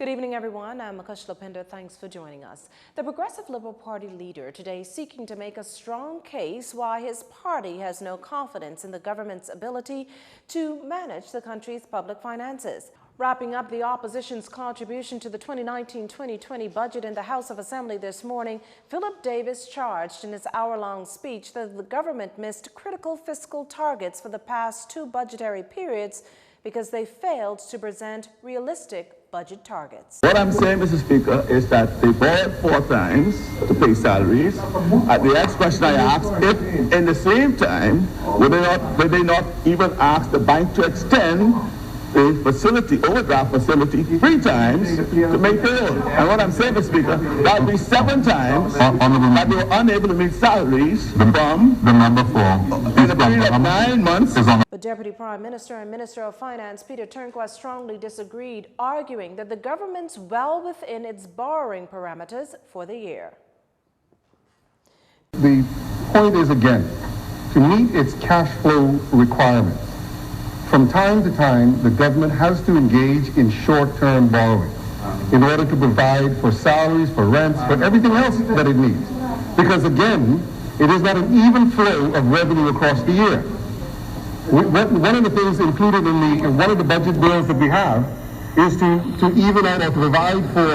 Good evening, everyone. I'm Akush Lopinder. Thanks for joining us. The Progressive Liberal Party leader today seeking to make a strong case why his party has no confidence in the government's ability to manage the country's public finances. Wrapping up the opposition's contribution to the 2019-2020 budget in the House of Assembly this morning, Philip Davis charged in his hour-long speech that the government missed critical fiscal targets for the past two budgetary periods because they failed to present realistic budget targets. What I'm saying, Mr. Speaker, is that they borrowed 4 times to pay salaries. The next question I asked, if in the same time, would they not even ask the bank to extend the facility, overdraft facility, 3 times to make payroll? And what I'm saying, Mr. Speaker, that would be 7 times that they were unable to meet salaries from the number 4 in a period of 9 months. But Deputy Prime Minister and Minister of Finance Peter Turnquist strongly disagreed, arguing that the government's well within its borrowing parameters for the year. The point is, again, to meet its cash flow requirements, from time to time, the government has to engage in short-term borrowing in order to provide for salaries, for rents, for everything else that it needs. Because again, it is not an even flow of revenue across the year. One of the things included in one of the budget bills that we have is to even out or to provide for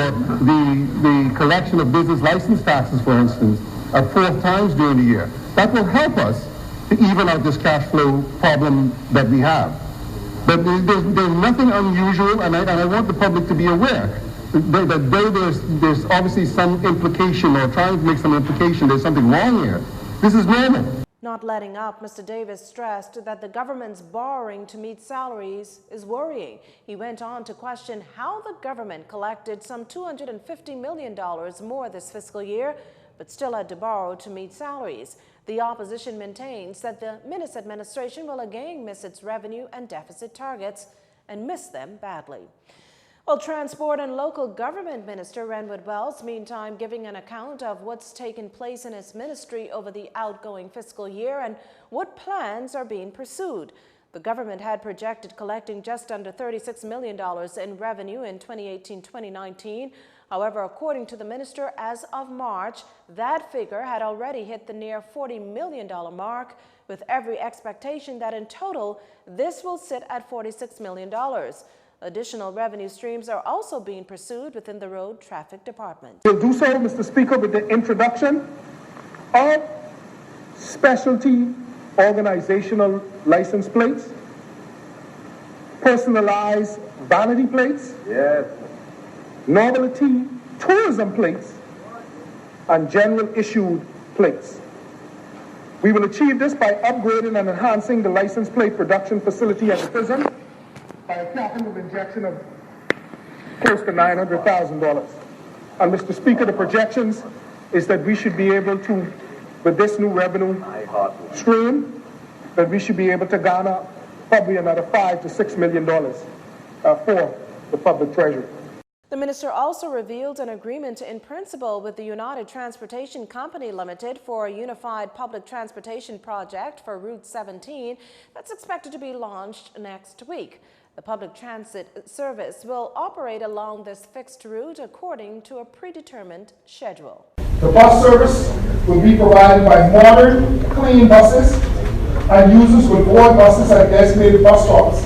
the collection of business license taxes, for instance, 4 times during the year. That will help us to even out this cash flow problem that we have. But there's nothing unusual, and I want the public to be aware that there's obviously some implication, or trying to make some implication there's something wrong here. This is normal. Not letting up, Mr. Davis stressed that the government's borrowing to meet salaries is worrying. He went on to question how the government collected some $250 million more this fiscal year, but still had to borrow to meet salaries. The opposition maintains that the Minnis administration will again miss its revenue and deficit targets, and miss them badly. Well, Transport and Local Government Minister Renwood Wells, meantime, giving an account of what's taken place in his ministry over the outgoing fiscal year and what plans are being pursued. The government had projected collecting just under $36 million in revenue in 2018-2019. However, according to the minister, as of March, that figure had already hit the near $40 million mark, with every expectation that in total, this will sit at $46 million. Additional revenue streams are also being pursued within the Road Traffic Department. We'll do so, Mr. Speaker, with the introduction of specialty organizational license plates, personalized vanity plates, novelty tourism plates, and general issued plates. We will achieve this by upgrading and enhancing the license plate production facility at the prison by a capital injection of close to $900,000. And Mr. Speaker, the projections is that we should be able to, with this new revenue stream, that we should be able to garner probably another $5 to $6 million for the public treasury. The minister also revealed an agreement in principle with the United Transportation Company Limited for a unified public transportation project for Route 17 that's expected to be launched next week. The public transit service will operate along this fixed route according to a predetermined schedule. The bus service will be provided by modern, clean buses, and users will board buses at designated bus stops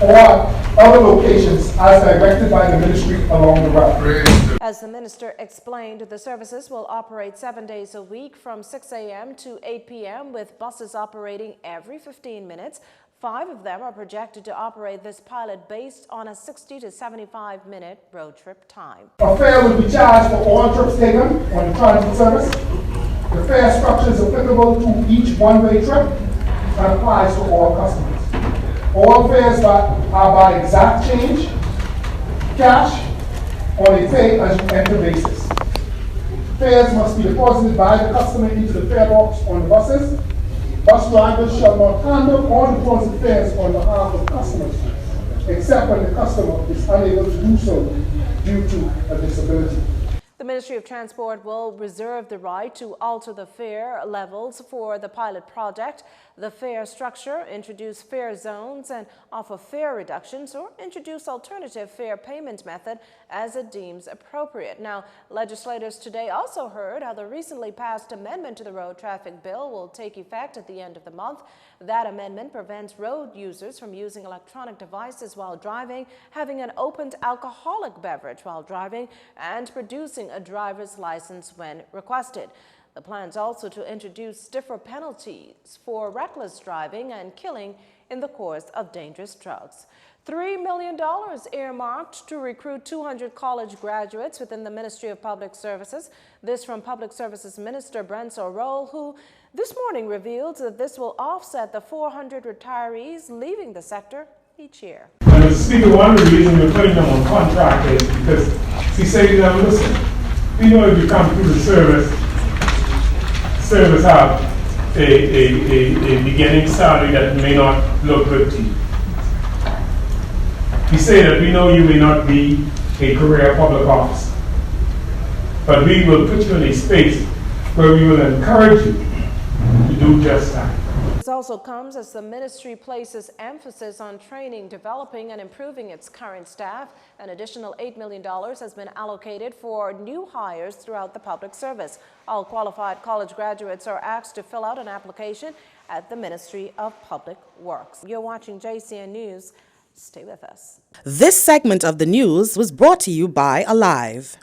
or other locations as directed by the ministry along the route. As the minister explained, the services will operate 7 days a week from 6 a.m. to 8 p.m. with buses operating every 15 minutes. 5 of them are projected to operate this pilot based on a 60 to 75-minute road trip time. A fare will be charged for all trips taken on the transit service. The fare structure is applicable to each one-way trip and applies to all customers. All fares are by exact change, cash, on a pay-as-you-enter basis. Fares must be deposited by the customer into the fare box on the buses. Bus drivers shall not handle or deposit fares on behalf of customers, except when the customer is unable to do so due to a disability. The Ministry of Transport will reserve the right to alter the fare levels for the pilot project, the fare structure, introduce fare zones, and offer fare reductions or introduce alternative fare payment method as it deems appropriate. Now, legislators today also heard how the recently passed amendment to the road traffic bill will take effect at the end of the month. That amendment prevents road users from using electronic devices while driving, having an opened alcoholic beverage while driving, and producing a driver's license when requested. The plan is also to introduce stiffer penalties for reckless driving and killing in the course of dangerous drugs. $3 million earmarked to recruit 200 college graduates within the Ministry of Public Services. This from Public Services Minister Brent O'Rourke, who this morning revealed that this will offset the 400 retirees leaving the sector each year. And Mr. Speaker, one of the reasons we're putting them on contract is because he said to them, listen, we know if you come through the service have a beginning salary that may not look good to you. He said that we know you may not be a career public officer, but we will put you in a space where we will encourage you to do just that. This also comes as the ministry places emphasis on training, developing, and improving its current staff. An additional $8 million has been allocated for new hires throughout the public service. All qualified college graduates are asked to fill out an application at the Ministry of Public Works. You're watching JCN News. Stay with us. This segment of the news was brought to you by Alive.